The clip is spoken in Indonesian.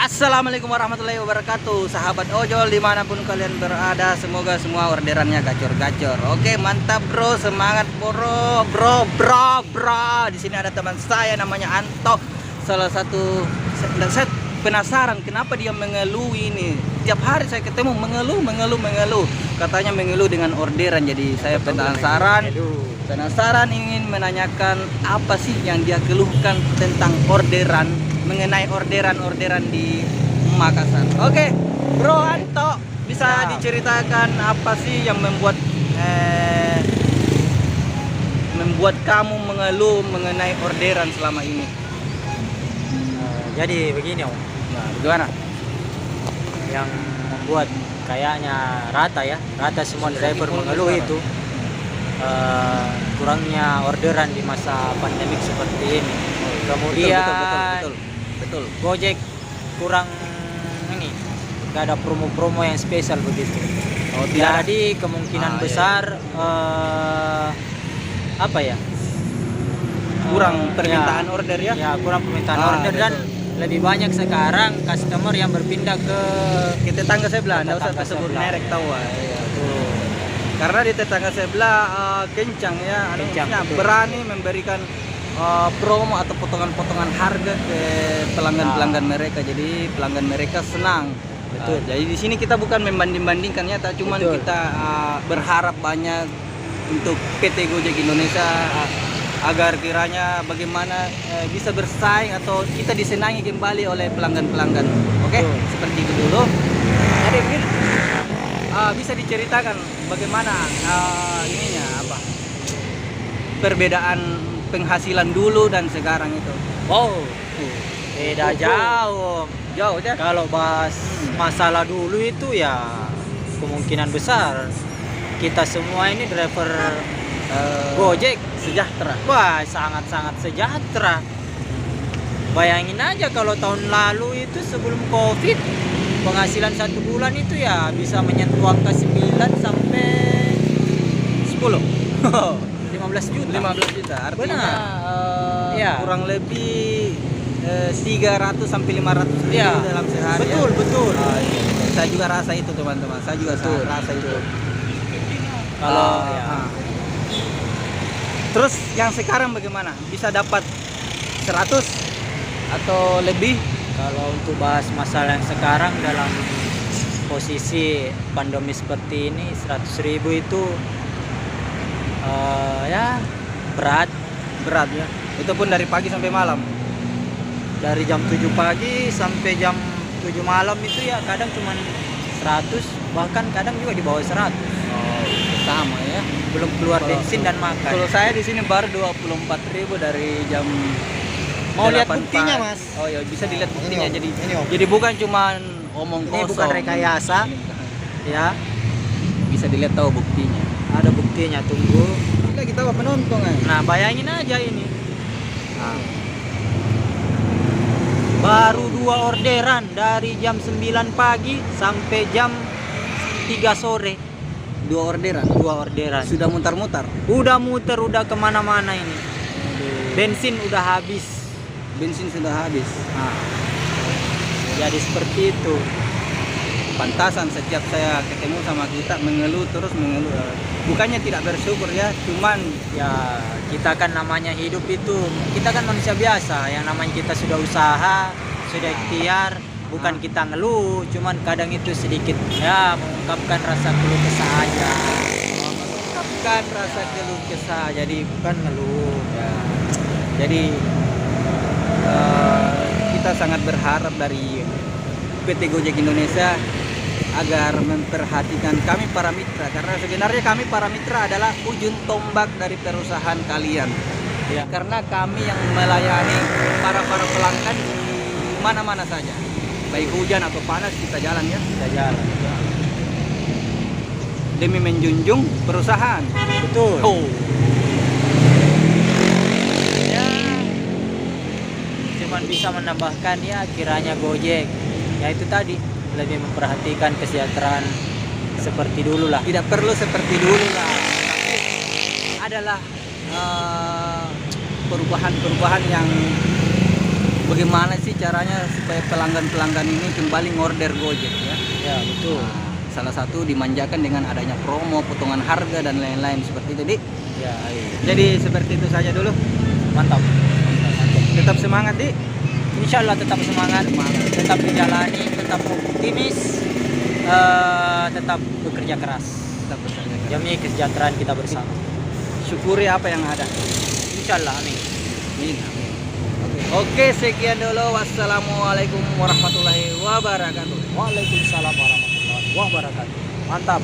Assalamualaikum warahmatullahi wabarakatuh, sahabat ojol dimanapun kalian berada, semoga semua orderannya gacor-gacor. Oke, mantap bro, semangat bro. Di sini ada teman saya namanya Anto, salah satu. Dan saya penasaran kenapa dia mengeluh ini. Tiap hari saya ketemu mengeluh. Katanya mengeluh dengan orderan. Jadi saya penasaran ingin menanyakan apa sih yang dia keluhkan tentang orderan, mengenai orderan di Makassar. Oke, Bro Anto, bisa diceritakan apa sih yang membuat kamu mengeluh mengenai orderan selama ini? Jadi begini Om, Nah, gimana? yang membuat kayaknya rata semua driver mengeluh itu kurangnya orderan di masa pandemik seperti ini. Kemudian Betul. Gojek kurang ini, nggak ada promo-promo yang spesial begitu. Oh, tidak. Jadi kemungkinan besar apa ya? Kurang permintaan order ya? Ya, kurang permintaan order dan betul. lebih banyak sekarang customer yang berpindah ke Tetangga sebelah, enggak usah Tetangga sebut sebelah. merek tahu. Ya. Betul. Karena di tetangga sebelah kencang ya, Kencang, maksudnya betul. berani memberikan promo atau potongan-potongan harga ke pelanggan-pelanggan mereka. Jadi pelanggan mereka senang. Betul. Jadi di sini kita bukan membanding-bandingkan ya, cuman Betul. kita berharap banyak untuk PT Gojek Indonesia agar kiranya bagaimana bisa bersaing atau kita disenangi kembali oleh pelanggan-pelanggan. Oke, Betul. seperti itu dulu. Jadi mungkin bisa diceritakan bagaimana ininya apa perbedaan penghasilan dulu dan sekarang itu. Wow, beda jauh. Jauh ya? Kalau bahas masalah dulu itu ya kemungkinan besar kita semua ini driver Gojek Sejahtera. wah sangat-sangat sejahtera. Bayangin aja kalau tahun lalu itu sebelum Covid penghasilan satu bulan itu ya bisa menyentuh angka 9 sampai 10. 15 juta. 15 juta. Artinya Benar. Iya. kurang lebih 300 sampai 500 ribu Iya. dalam sehari. Betul. Iya. Saya juga rasa itu teman-teman. Saya juga Betul. rasa itu. Kalau Terus yang sekarang bagaimana? Bisa dapat 100 atau lebih? Kalau untuk bahas masalah yang sekarang dalam posisi pandemi seperti ini 100.000 itu ya berat Berat ya. Itu pun dari pagi sampai malam. dari jam 7 pagi sampai jam 7 malam itu ya kadang cuma 100 bahkan kadang juga di bawah 100 Sama ya. belum keluar Kalau- bensin dan makan. Kalau saya di sini baru 24.000 dari jam Mau lihat 8 buktinya, pagi. Mas? Oh ya, bisa dilihat buktinya. Om. Jadi Ini, Om. jadi bukan cuman omong Ini kosong. bukan rekayasa ya, Bisa dilihat tahu buktinya. ada buktinya, tunggu. Kita penonton kan. Nah bayangin aja ini baru 2 orderan dari jam 9 pagi sampai jam 3 sore. 2 orderan. 2 orderan. Sudah mutar-mutar. Udah muter, udah kemana-mana ini. Bensin udah habis. Bensin sudah habis. Nah, jadi seperti itu. Pantasan setiap saya ketemu sama kita mengeluh. Bukannya tidak bersyukur ya, cuman Ya kita kan namanya hidup itu, kita kan manusia biasa. Yang namanya kita sudah usaha, sudah ikhtiar. Bukan kita ngeluh, cuman kadang itu sedikit ya mengungkapkan rasa keluh kesah aja. mengungkapkan rasa keluh kesah. Jadi Bukan ngeluh. ya, jadi kita sangat berharap dari PT Gojek Indonesia agar memperhatikan kami para mitra, karena sebenarnya kami para mitra adalah ujung tombak dari perusahaan kalian. Ya. Karena kami yang melayani para pelanggan di mana-mana saja, baik hujan atau panas kita jalan ya, Kita jalan. demi menjunjung perusahaan. Betul. Oh, Ya, cuman bisa menambahkan ya kiranya Gojek ya itu tadi lebih memperhatikan kesejahteraan seperti dulu lah. tidak perlu seperti dulu lah, tapi adalah perubahan-perubahan yang bagaimana sih caranya supaya pelanggan-pelanggan ini kembali ngorder Gojek ya. Ya betul. Nah, salah satu dimanjakan dengan adanya promo, potongan harga dan lain-lain seperti itu, Dik. Ya, Jadi seperti itu saja dulu. mantap. Tetap semangat, Dik. Insya Allah tetap semangat, tetap menjalani, tetap optimis, tetap bekerja keras Tetap bekerja keras. demi kesejahteraan kita bersama. Syukuri apa yang ada. Insya Allah, amin. Amin. Amin. Oke, sekian dulu. Wassalamualaikum warahmatullahi wabarakatuh. Waalaikumsalam warahmatullahi wabarakatuh. Mantap.